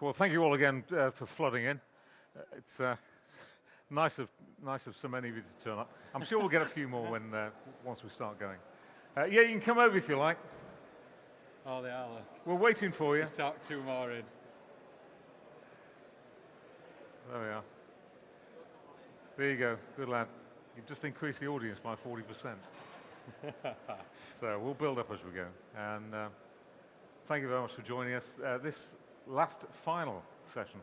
Well, thank you all again for flooding in. It's nice of so many of you to turn up. I'm sure we'll get a few more once we start going. Yeah, you can come over if you like. Oh, they are. Look. We're waiting for you. Let's talk two more in. There we are. There you go. Good lad. You've just increased the audience by 40%. So we'll build up as we go. And thank you very much for joining us. This last final session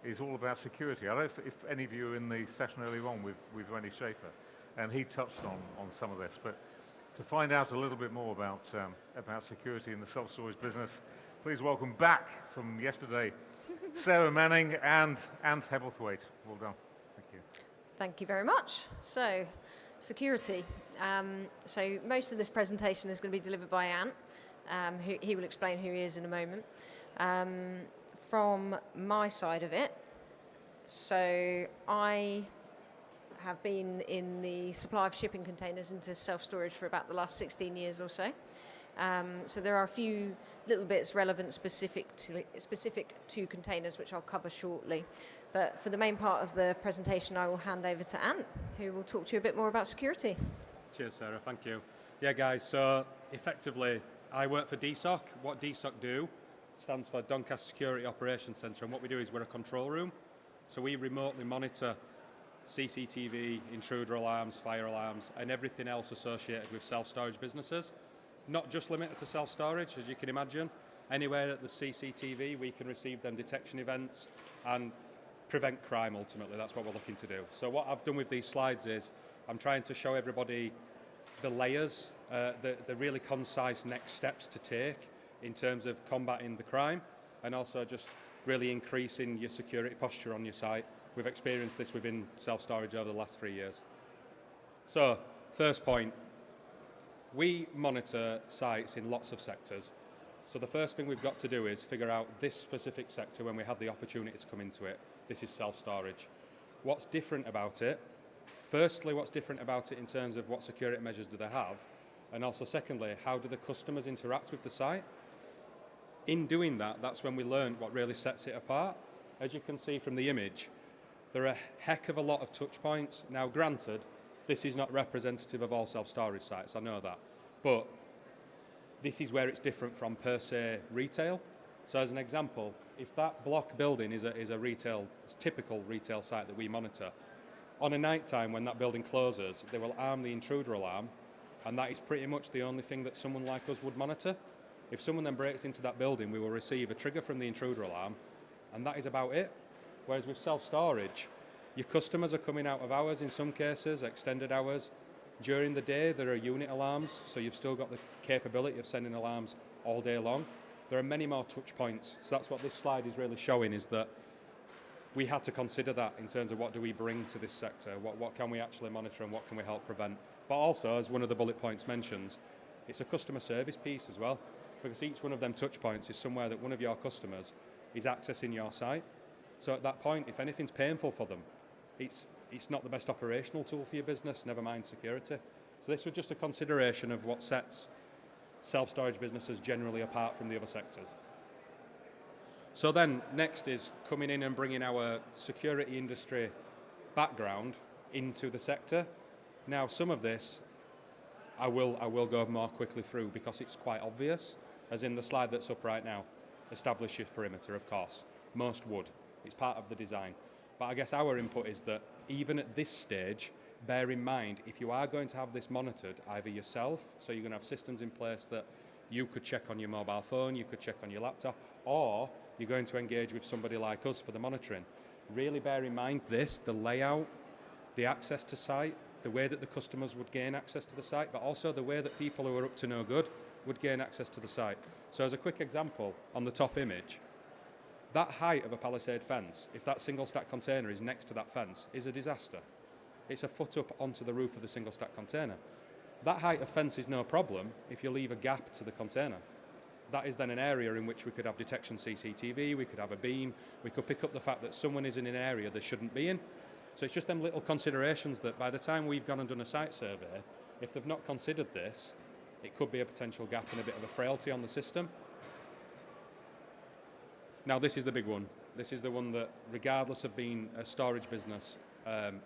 is all about security. I don't know if any of you were in the session earlier on with Rennie Schaefer, and he touched on some of this. But to find out a little bit more about security in the self-storage business, please welcome back from yesterday, Sarah Manning and Ant Hebblethwaite. Well done. Thank you. Thank you very much. So, security. So most of this presentation is going to be delivered by Ant. He will explain who he is in a moment. From my side of it, so I have been in the supply of shipping containers into self-storage for about the last 16 years or so. So there are a few little bits relevant specific to containers, which I'll cover shortly. But for the main part of the presentation, I will hand over to Ant, who will talk to you a bit more about security. Cheers, Sarah. Thank you. Yeah, guys, so effectively, I work for DSOC. What DSOC do stands for Doncaster Security Operations Centre, and what we do is we're a control room. So we remotely monitor CCTV, intruder alarms, fire alarms, and everything else associated with self-storage businesses. Not just limited to self-storage, as you can imagine. Anywhere at the CCTV, we can receive them detection events and prevent crime, ultimately. That's what we're looking to do. So what I've done with these slides is I'm trying to show everybody the layers, the really concise next steps to take in terms of combating the crime, and also just really increasing your security posture on your site. We've experienced this within self-storage over the last 3 years. So, first point, we monitor sites in lots of sectors. So the first thing we've got to do is figure out this specific sector when we had the opportunity to come into it. This is self-storage. What's different about it? Firstly, what's different about it in terms of what security measures do they have? And also secondly, how do the customers interact with the site? In doing that, that's when we learned what really sets it apart. As you can see from the image, there are a heck of a lot of touch points. Now, granted, this is not representative of all self-storage sites, I know that. But this is where it's different from per se retail. So as an example, if that block building is a typical retail site that we monitor, on a night time when that building closes, they will arm the intruder alarm, and that is pretty much the only thing that someone like us would monitor. If someone then breaks into that building, we will receive a trigger from the intruder alarm, and that is about it. Whereas with self-storage, your customers are coming out of hours in some cases, extended hours. During the day, there are unit alarms, so you've still got the capability of sending alarms all day long. There are many more touch points. So that's what this slide is really showing, is that we had to consider that in terms of what do we bring to this sector, what can we actually monitor and what can we help prevent. But also, as one of the bullet points mentions, it's a customer service piece as well, because each one of them touch points is somewhere that one of your customers is accessing your site. So at that point, if anything's painful for them, it's not the best operational tool for your business, never mind security. So this was just a consideration of what sets self-storage businesses generally apart from the other sectors. So then next is coming in and bringing our security industry background into the sector. Now, some of this I will go more quickly through because it's quite obvious, as in the slide that's up right now. Establish your perimeter, of course. Most would. It's part of the design. But I guess our input is that even at this stage, bear in mind, if you are going to have this monitored, either yourself, so you're going to have systems in place that you could check on your mobile phone, you could check on your laptop, or you're going to engage with somebody like us for the monitoring. Really bear in mind this, the layout, the access to site, the way that the customers would gain access to the site, but also the way that people who are up to no good would gain access to the site. So as a quick example, on the top image, that height of a palisade fence, if that single stack container is next to that fence, is a disaster. It's a foot up onto the roof of the single stack container. That height of fence is no problem if you leave a gap to the container. That is then an area in which we could have detection CCTV, we could have a beam, we could pick up the fact that someone is in an area they shouldn't be in. So it's just them little considerations that by the time we've gone and done a site survey, if they've not considered this, it could be a potential gap and a bit of a frailty on the system. Now, this is the big one. This is the one that, regardless of being a storage business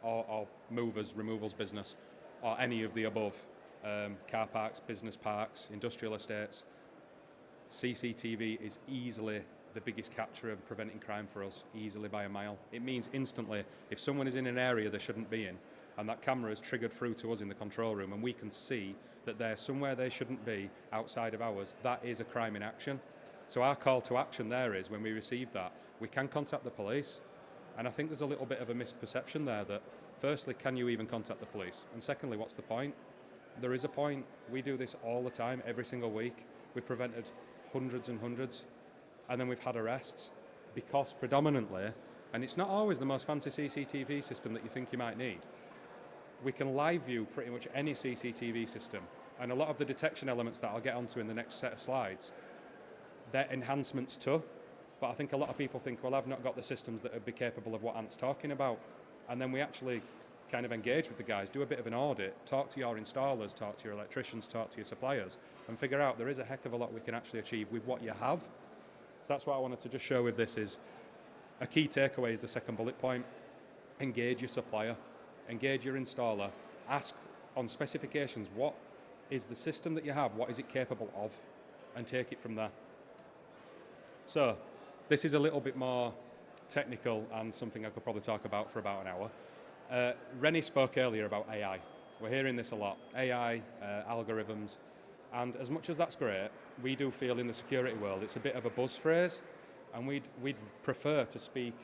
or movers, removals business, or any of the above, car parks, business parks, industrial estates, CCTV is easily the biggest capture of preventing crime for us, easily by a mile. It means instantly, if someone is in an area they shouldn't be in, and that camera is triggered through to us in the control room, and we can see that they're somewhere they shouldn't be outside of ours, that is a crime in action. So our call to action there is, when we receive that, we can contact the police. And I think there's a little bit of a misperception there that, firstly, can you even contact the police? And secondly, what's the point? There is a point. We do this all the time, every single week. We've prevented hundreds and hundreds. And then we've had arrests because predominantly, and it's not always the most fancy CCTV system that you think you might need, we can live view pretty much any CCTV system. And a lot of the detection elements that I'll get onto in the next set of slides, they're enhancements too. But I think a lot of people think, well, I've not got the systems that would be capable of what Ant's talking about. And then we actually kind of engage with the guys, do a bit of an audit, talk to your installers, talk to your electricians, talk to your suppliers, and figure out there is a heck of a lot we can actually achieve with what you have. So that's what I wanted to just show with this is, a key takeaway is the second bullet point. Engage your supplier, engage your installer, ask on specifications, what is the system that you have, what is it capable of, and take it from there. So, this is a little bit more technical and something I could probably talk about for about an hour. Rennie spoke earlier about AI. We're hearing this a lot. AI, algorithms, and as much as that's great, we do feel in the security world it's a bit of a buzz phrase, and we'd prefer to speak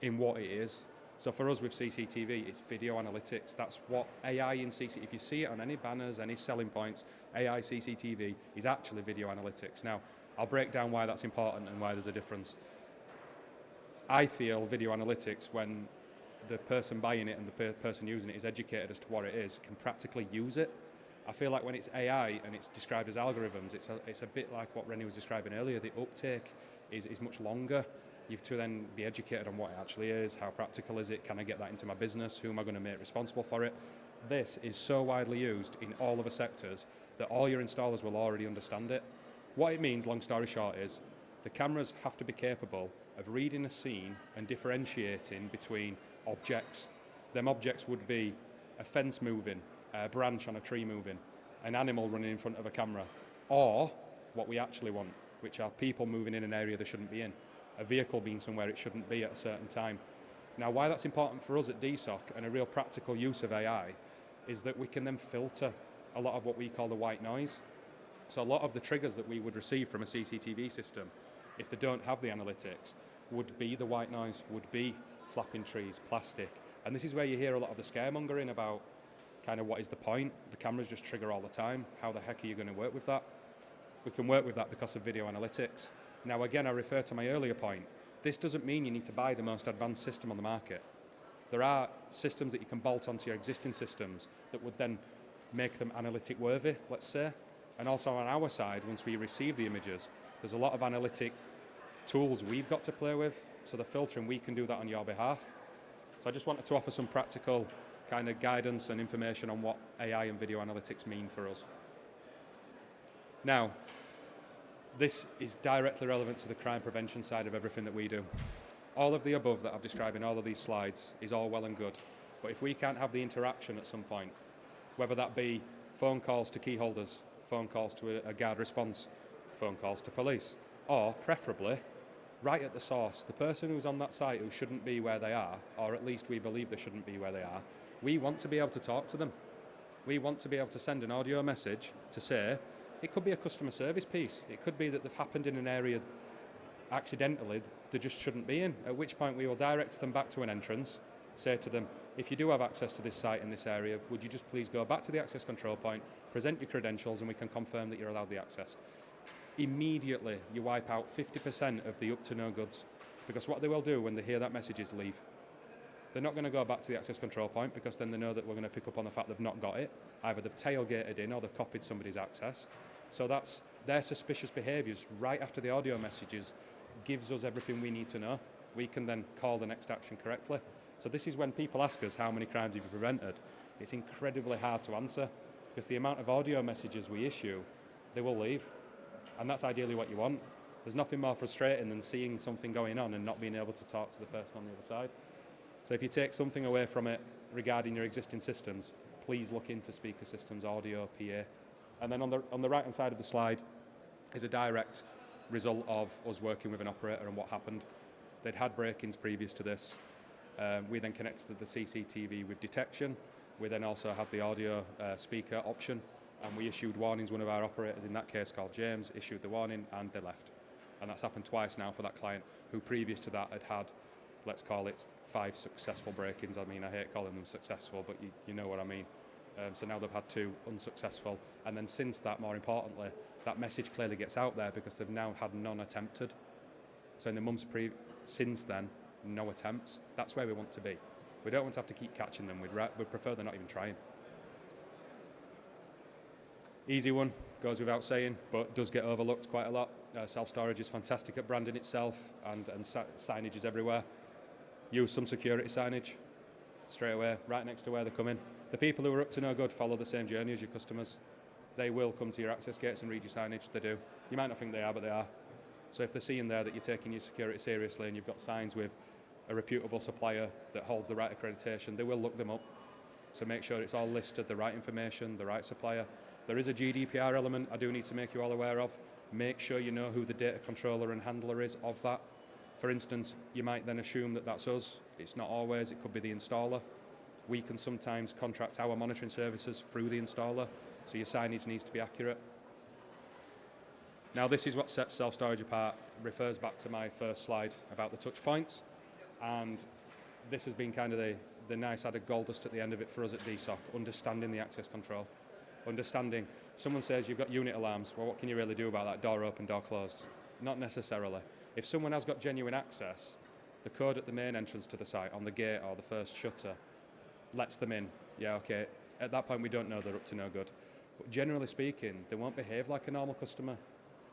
in what it is. So for us with CCTV, it's video analytics. That's what AI in CCTV, if you see it on any banners, any selling points, AI CCTV is actually video analytics. Now, I'll break down why that's important and why there's a difference. I feel video analytics, when the person buying it and the person using it is educated as to what it is, can practically use it. I feel like when it's AI and it's described as algorithms, it's a bit like what Rennie was describing earlier. The uptake is much longer. You have to then be educated on what it actually is, how practical is it, can I get that into my business, who am I going to make responsible for it? This is so widely used in all of the sectors that all your installers will already understand it. What it means, long story short, is the cameras have to be capable of reading a scene and differentiating between objects. Them objects would be a fence moving, a branch on a tree moving, an animal running in front of a camera, or what we actually want, which are people moving in an area they shouldn't be in, a vehicle being somewhere it shouldn't be at a certain time. Now, why that's important for us at DSOC and a real practical use of AI is that we can then filter a lot of what we call the white noise. So a lot of the triggers that we would receive from a CCTV system, if they don't have the analytics, would be the white noise, would be flapping trees, plastic. And this is where you hear a lot of the scaremongering about kind of what is the point? The cameras just trigger all the time. How the heck are you going to work with that? We can work with that because of video analytics. Now, again, I refer to my earlier point. This doesn't mean you need to buy the most advanced system on the market. There are systems that you can bolt onto your existing systems that would then make them analytic worthy, let's say. And also on our side, once we receive the images, there's a lot of analytic tools we've got to play with. So the filtering, we can do that on your behalf. So I just wanted to offer some practical kind of guidance and information on what AI and video analytics mean for us. Now, this is directly relevant to the crime prevention side of everything that we do. All of the above that I've described in all of these slides is all well and good. But if we can't have the interaction at some point, whether that be phone calls to key holders, phone calls to a guard response, phone calls to police, or preferably, right at the source, the person who's on that site who shouldn't be where they are, or at least we believe they shouldn't be where they are, we want to be able to talk to them. We want to be able to send an audio message to say, it could be a customer service piece. It could be that they've happened in an area accidentally they just shouldn't be in, at which point we will direct them back to an entrance, say to them, if you do have access to this site in this area, would you just please go back to the access control point, present your credentials, and we can confirm that you're allowed the access. Immediately, you wipe out 50% of the up to no goods, because what they will do when they hear that message is leave. They're not going to go back to the access control point because then they know that we're going to pick up on the fact they've not got it. Either they've tailgated in or they've copied somebody's access. So that's their suspicious behaviours right after the audio messages gives us everything we need to know. We can then call the next action correctly. So this is when people ask us how many crimes have you prevented. It's incredibly hard to answer because the amount of audio messages we issue, they will leave. And that's ideally what you want. There's nothing more frustrating than seeing something going on and not being able to talk to the person on the other side. So if you take something away from it regarding your existing systems, please look into speaker systems, audio, PA. And then on the right-hand side of the slide is a direct result of us working with an operator and what happened. They'd had break-ins previous to this. We then connected to the CCTV with detection. We then also had the audio speaker option, and we issued warnings. One of our operators, in that case called James, issued the warning and they left. And that's happened twice now for that client who previous to that had, let's call it 5 successful break-ins. I mean, I hate calling them successful, but you know what I mean. So now they've had 2 unsuccessful. And then since that, more importantly, that message clearly gets out there because they've now had none attempted. So in the months since then, no attempts. That's where we want to be. We don't want to have to keep catching them. We'd prefer they're not even trying. Easy one, goes without saying, but does get overlooked quite a lot. Self-storage is fantastic at branding itself, and signage is everywhere. Use some security signage straight away, right next to where they're coming. The people who are up to no good follow the same journey as your customers. They will come to your access gates and read your signage. They do. You might not think they are, but they are. So if they're seeing there that you're taking your security seriously and you've got signs with a reputable supplier that holds the right accreditation, they will look them up. So make sure it's all listed, the right information, the right supplier. There is a GDPR element I do need to make you all aware of. Make sure you know who the data controller and handler is of that. For instance, you might then assume that that's us. It's not always, it could be the installer. We can sometimes contract our monitoring services through the installer, so your signage needs to be accurate. Now this is what sets self-storage apart. It refers back to my first slide about the touch points, and this has been kind of the nice added gold dust at the end of it for us at DSOC, understanding the access control. Understanding, someone says you've got unit alarms, well what can you really do about that? Door open, door closed? Not necessarily. If someone has got genuine access, the code at the main entrance to the site, on the gate or the first shutter, lets them in. Yeah, okay. At that point we don't know they're up to no good. But generally speaking, they won't behave like a normal customer.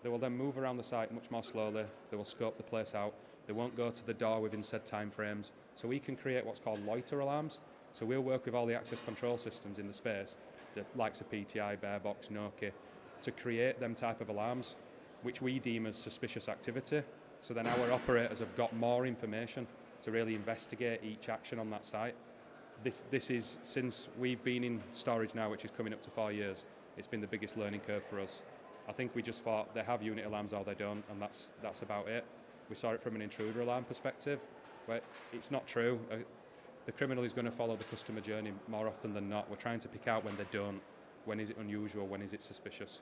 They will then move around the site much more slowly. They will scope the place out. They won't go to the door within said time frames. So we can create what's called loiter alarms. So we'll work with all the access control systems in the space, the likes of PTI, Bearbox, Nokia, to create them type of alarms, which we deem as suspicious activity. So then our operators have got more information to really investigate each action on that site. This is, since we've been in storage now, which is coming up to 4 years, it's been the biggest learning curve for us. I think we just thought they have unit alarms or they don't, and that's about it. We saw it from an intruder alarm perspective, but it's not true. The criminal is going to follow the customer journey more often than not. We're trying to pick out when they don't. When is it unusual? When is it suspicious?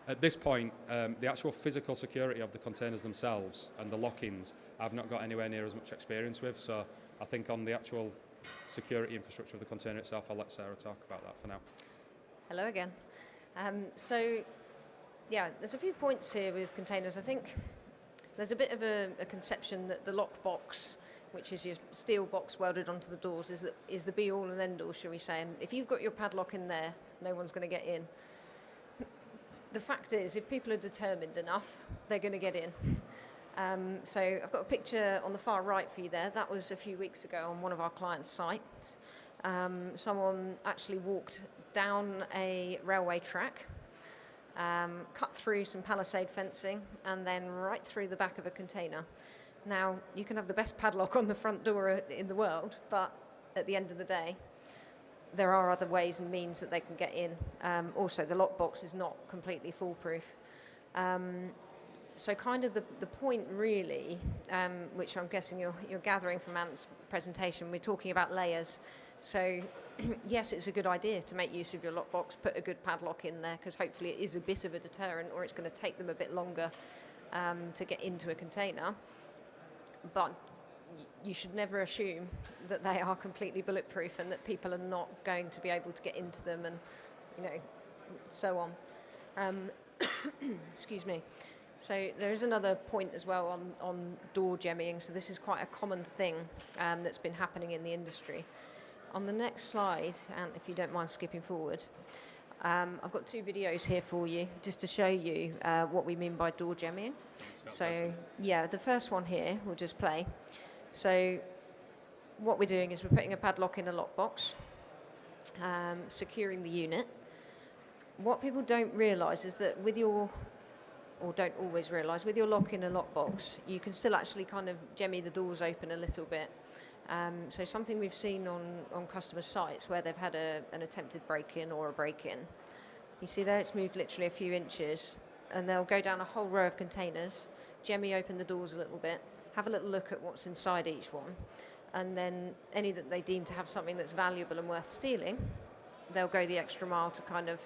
At this point, the actual physical security of the containers themselves and the lock-ins, I've not got anywhere near as much experience with, so I think on the actual security infrastructure of the container itself, I'll let Sarah talk about that for now. Hello again. Yeah, there's a few points here with containers. I think there's a bit of a conception that the lockbox, which is your steel box welded onto the doors, is the be-all and end-all, shall we say. And if you've got your padlock in there, no one's going to get in. The fact is, if people are determined enough, they're going to get in. So I've got a picture on the far right for you there. That was a few weeks ago on one of our clients' sites. Someone actually walked down a railway track, cut through some palisade fencing, and then right through the back of a container. Now, you can have the best padlock on the front door in the world, but at the end of the day, there are other ways and means that they can get in. Also, the lockbox is not completely foolproof. So kind of the point really, which I'm guessing you're gathering from Ant's presentation, we're talking about layers. So yes, it's a good idea to make use of your lockbox, put a good padlock in there, because hopefully it is a bit of a deterrent, or it's going to take them a bit longer to get into a container. But you should never assume that they are completely bulletproof and that people are not going to be able to get into them, and so on. Excuse me. So there is another point as well on door jemmying. So this is quite a common thing that's been happening in the industry. On the next slide, and if you don't mind skipping forward, I've got 2 videos here for you just to show you what we mean by door jemmying. So yeah, the first one here we'll just play. So what we're doing is we're putting a padlock in a lockbox, securing the unit. What people don't realise is that with your or don't always realise, with your lock in a lockbox, you can still actually kind of jemmy the doors open a little bit. So something we've seen on customer sites where they've had an attempted break-in or a break-in, you see there it's moved literally a few inches, and they'll go down a whole row of containers, jemmy open the doors a little bit, have a little look at what's inside each one, and then any that they deem to have something that's valuable and worth stealing, they'll go the extra mile to kind of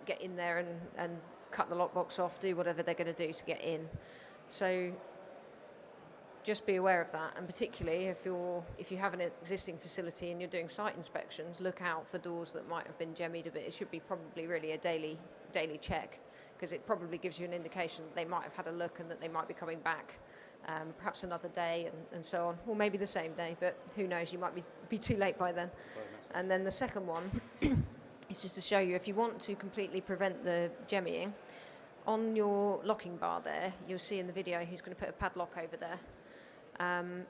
get in there and cut the lockbox off, do whatever they're going to do to get in. So just be aware of that, and particularly if you have an existing facility and you're doing site inspections, look out for doors that might have been jemmied a bit. It should be probably really a daily check, because it probably gives you an indication that they might have had a look and that they might be coming back perhaps another day and so on, or maybe the same day, but who knows, you might be too late by then. And then the second one is just to show you, if you want to completely prevent the jemmying, on your locking bar there, you'll see in the video he's going to put a padlock over there.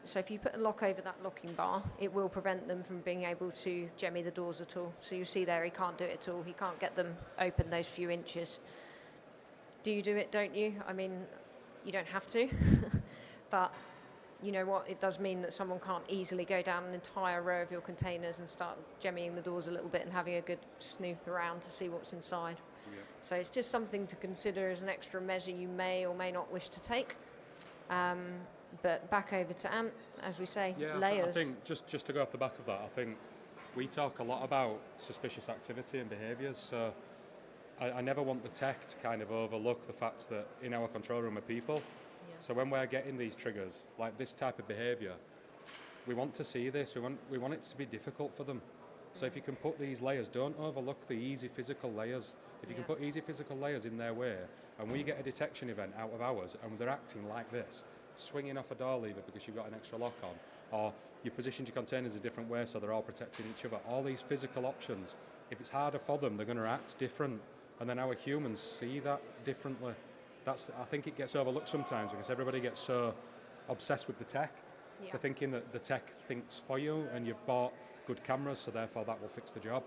So if you put a lock over that locking bar, it will prevent them from being able to jemmy the doors at all. So you see there, he can't do it at all. He can't get them open those few inches. Do you do it, don't you? I mean, you don't have to, but you know what? It does mean that someone can't easily go down an entire row of your containers and start jemmying the doors a little bit and having a good snoop around to see what's inside. Yeah. So it's just something to consider as an extra measure you may or may not wish to take. But back over to Ant, as we say, layers. I think just to go off the back of that, I think we talk a lot about suspicious activity and behaviours. So I never want the tech to kind of overlook the fact that in our control room are people. Yeah. So when we're getting these triggers, like this type of behaviour, we want to see this. We want it to be difficult for them. So if you can put these layers, don't overlook the easy physical layers. If you can put easy physical layers in their way, and we get a detection event out of ours, and they're acting like this, swinging off a door lever because you've got an extra lock on, or you positioned your containers a different way so they're all protecting each other. All these physical options, if it's harder for them, they're going to act different, and then our humans see that differently. I think it gets overlooked sometimes because everybody gets so obsessed with the tech. Yeah. They're thinking that the tech thinks for you, and you've bought good cameras, so therefore that will fix the job.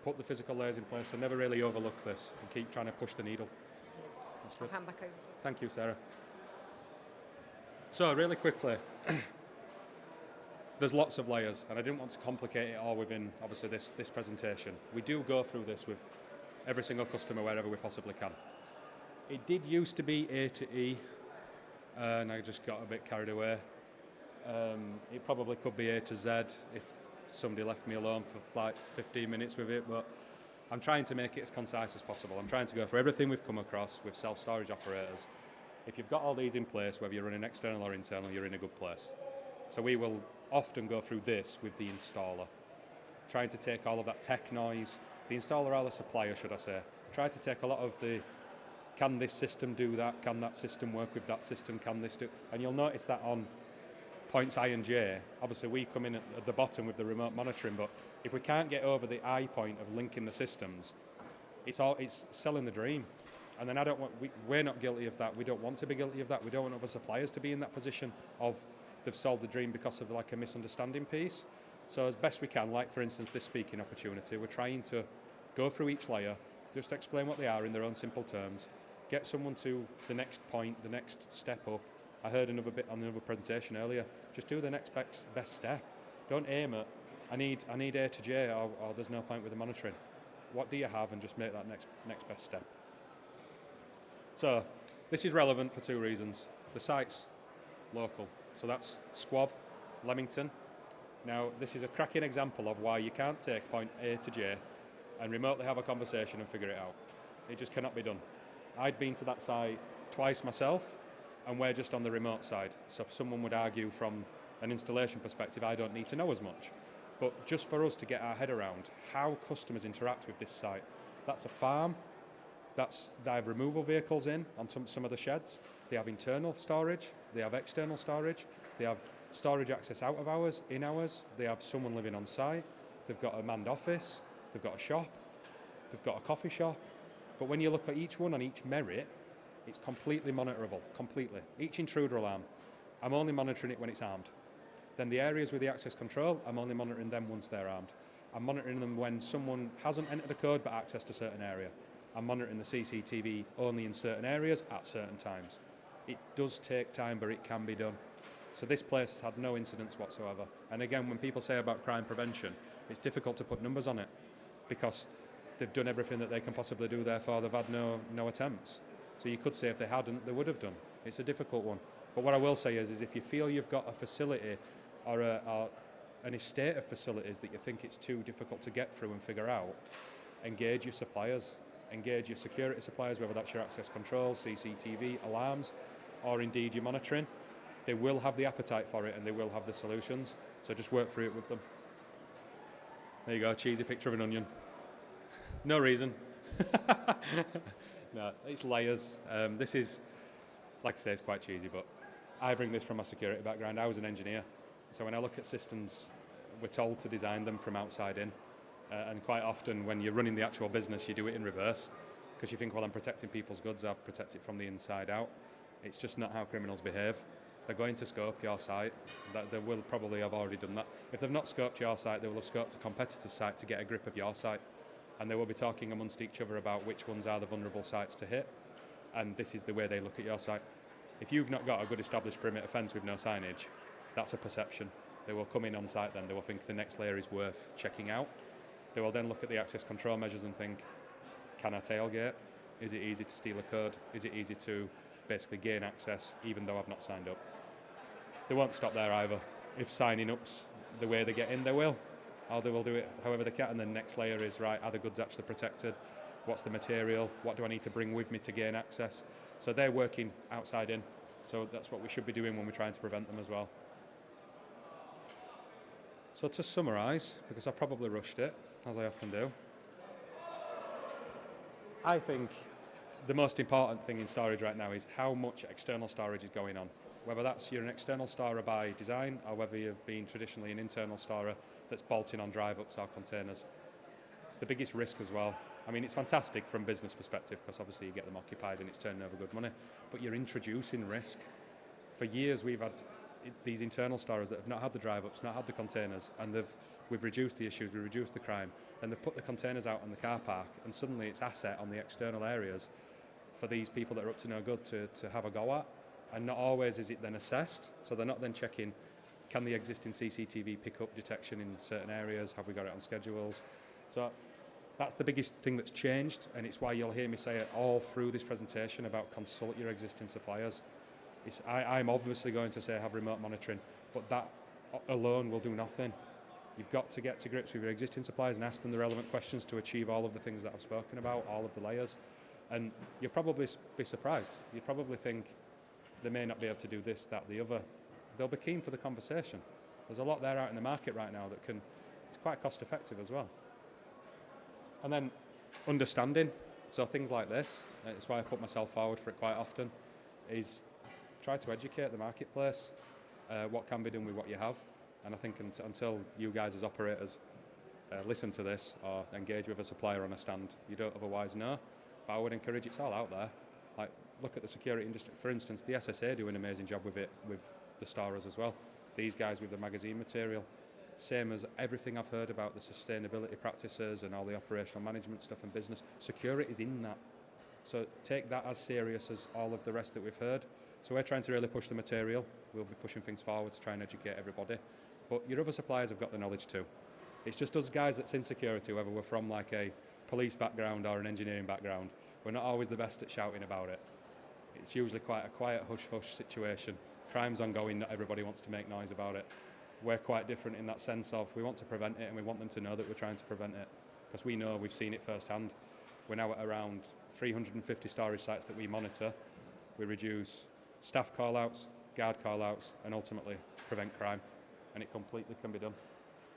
Put the physical layers in place, so never really overlook this, and keep trying to push the needle. Yeah. I'll hand back over to you. Thank you, Sarah. So really quickly, there's lots of layers, and I didn't want to complicate it all within, obviously, this presentation. We do go through this with every single customer wherever we possibly can. It did used to be A to E, and I just got a bit carried away. It probably could be A to Z if somebody left me alone for like 15 minutes with it, but I'm trying to make it as concise as possible. I'm trying to go through everything we've come across with self-storage operators. If you've got all these in place, whether you're running external or internal, you're in a good place. So we will often go through this with the installer, trying to take all of that tech noise. The installer or the supplier, should I say, try to take a lot of the, can this system do that? Can that system work with that system? Can this do? And you'll notice that on points I and J, obviously we come in at the bottom with the remote monitoring, but if we can't get over the I point of linking the systems, it's selling the dream. And then we're not guilty of that. We don't want to be guilty of that. We don't want other suppliers to be in that position of they've sold the dream because of like a misunderstanding piece. So as best we can, like for instance this speaking opportunity, we're trying to go through each layer, just explain what they are in their own simple terms, get someone to the next point, the next step up. I heard another bit on another presentation earlier. Just do the next best step. Don't aim at, I need A to J, or there's no point with the monitoring. What do you have, and just make that next best step. So this is relevant for two reasons. The site's local, so that's Squab, Leamington. Now this is a cracking example of why you can't take point A to J and remotely have a conversation and figure it out. It just cannot be done. I'd been to that site twice myself, and we're just on the remote side. So someone would argue from an installation perspective, I don't need to know as much. But just for us to get our head around how customers interact with this site, that's a farm. They have removal vehicles in on some of the sheds. They have internal storage. They have external storage. They have storage access out of hours, in hours. They have someone living on site. They've got a manned office. They've got a shop. They've got a coffee shop. But when you look at each one on each merit, it's completely monitorable, completely. Each intruder alarm, I'm only monitoring it when it's armed. Then the areas with the access control, I'm only monitoring them once they're armed. I'm monitoring them when someone hasn't entered a code but accessed a certain area. and monitoring the CCTV only in certain areas at certain times. It does take time, but it can be done. So this place has had no incidents whatsoever. And again, when people say about crime prevention, it's difficult to put numbers on it because they've done everything that they can possibly do, therefore they've had no attempts. So you could say if they hadn't, they would have done. It's a difficult one. But what I will say is if you feel you've got a facility or an estate of facilities that you think it's too difficult to get through and figure out, engage your suppliers, engage your security suppliers, whether that's your access control, CCTV, alarms, or indeed your monitoring. They will have the appetite for it and they will have the solutions. So just work through it with them. There you go, cheesy picture of an onion. No reason. No, it's layers. This is, like I say, it's quite cheesy, but I bring this from my security background. I was an engineer. So when I look at systems, we're told to design them from outside in. And quite often when you're running the actual business, you do it in reverse. Because you think, well, I'm protecting people's goods, I'll protect it from the inside out. It's just not how criminals behave. They're going to scope your site. They will probably have already done that. If they've not scoped your site, they will have scoped a competitor's site to get a grip of your site. And they will be talking amongst each other about which ones are the vulnerable sites to hit. And this is the way they look at your site. If you've not got a good established perimeter fence with no signage, that's a perception. They will come in on site then. They will think the next layer is worth checking out. They will then look at the access control measures and think, can I tailgate? Is it easy to steal a code? Is it easy to basically gain access even though I've not signed up? They won't stop there either. If signing up's the way they get in, they will. Or they will do it however they can. And the next layer is, right, are the goods actually protected? What's the material? What do I need to bring with me to gain access? So they're working outside in. So that's what we should be doing when we're trying to prevent them as well. So to summarise, because I probably rushed it, as I often do, I think the most important thing in storage right now is how much external storage is going on. Whether that's you're an external storer by design or whether you've been traditionally an internal storer that's bolting on drive-ups or containers. It's the biggest risk as well. I mean, it's fantastic from business perspective because obviously you get them occupied and it's turning over good money, but you're introducing risk. For years we've had these internal storers that have not had the drive-ups, not had the containers, and we've reduced the issues, we've reduced the crime, and they've put the containers out on the car park, and suddenly it's asset on the external areas for these people that are up to no good to have a go at, and not always is it then assessed, so they're not then checking, can the existing CCTV pick up detection in certain areas, have we got it on schedules? So that's the biggest thing that's changed, and it's why you'll hear me say it all through this presentation about consult your existing suppliers. I'm obviously going to say have remote monitoring, but that alone will do nothing. You've got to get to grips with your existing suppliers and ask them the relevant questions to achieve all of the things that I've spoken about, all of the layers. And you'll probably be surprised. You'd probably think they may not be able to do this, that, the other. They'll be keen for the conversation. There's a lot there out in the market right now that it's quite cost effective as well. And then understanding, so things like this, it's why I put myself forward for it quite often, is try to educate the marketplace, what can be done with what you have. And I think until you guys as operators listen to this or engage with a supplier on a stand, you don't otherwise know. But I would encourage, it's all out there. Like, look at the security industry. For instance, the SSA do an amazing job with it, with the storers as well. These guys with the magazine material. Same as everything I've heard about the sustainability practices and all the operational management stuff and business. Security is in that. So take that as serious as all of the rest that we've heard. So we're trying to really push the material. We'll be pushing things forward to try and educate everybody. But your other suppliers have got the knowledge too. It's just us guys that's in security, whether we're from like a police background or an engineering background, we're not always the best at shouting about it. It's usually quite a quiet hush-hush situation. Crime's ongoing, not everybody wants to make noise about it. We're quite different in that sense of we want to prevent it and we want them to know that we're trying to prevent it because we know we've seen it firsthand. We're now at around 350 storage sites that we monitor. We reduce staff call-outs, guard call-outs, and ultimately prevent crime, and it completely can be done.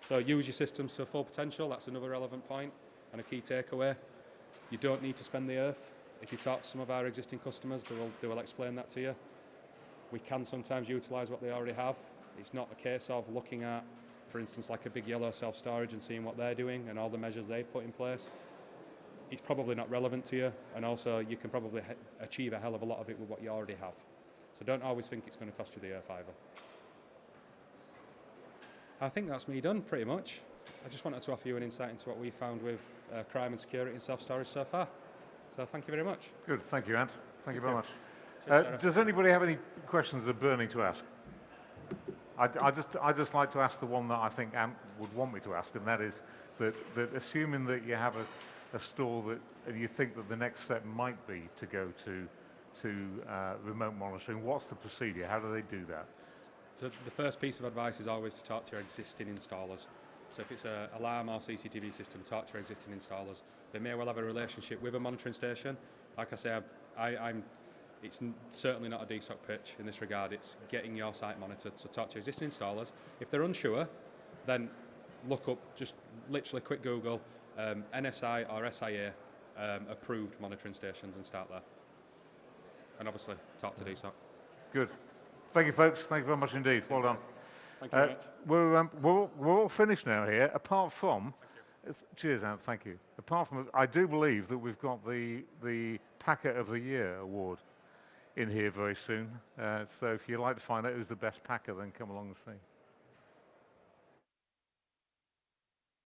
So use your systems to full potential, that's another relevant point, and a key takeaway. You don't need to spend the earth. If you talk to some of our existing customers, they will explain that to you. We can sometimes utilise what they already have. It's not a case of looking at, for instance, like a big yellow self-storage and seeing what they're doing and all the measures they've put in place. It's probably not relevant to you, and also you can probably achieve a hell of a lot of it with what you already have. So don't always think it's going to cost you the earth either. I think that's me done, pretty much. I just wanted to offer you an insight into what we found with crime and security and self-storage so far. So thank you very much. Good. Thank you, Ant. Thank you very you. much. Cheers, Sarah. Does anybody have any questions that are burning to ask? I just like to ask the one that I think Ant would want me to ask, and that is that assuming that you have a store that and you think that the next step might be to go to remote monitoring, what's the procedure? How do they do that? So the first piece of advice is always to talk to your existing installers. So if it's an alarm or CCTV system, talk to your existing installers. They may well have a relationship with a monitoring station. Like I say, it's certainly not a DSOC pitch in this regard. It's getting your site monitored. So talk to your existing installers. If they're unsure, then look up, just literally quick Google, NSI or SIA approved monitoring stations and start there. And obviously talk to DSOC. Good. Thank you, folks. Thank you very much indeed. Well done. Thank you very much. We're all finished now here, apart from... Cheers, Ant. Thank you. Apart from... I do believe that we've got the Packer of the Year award in here very soon. So if you'd like to find out who's the best packer, then come along and see.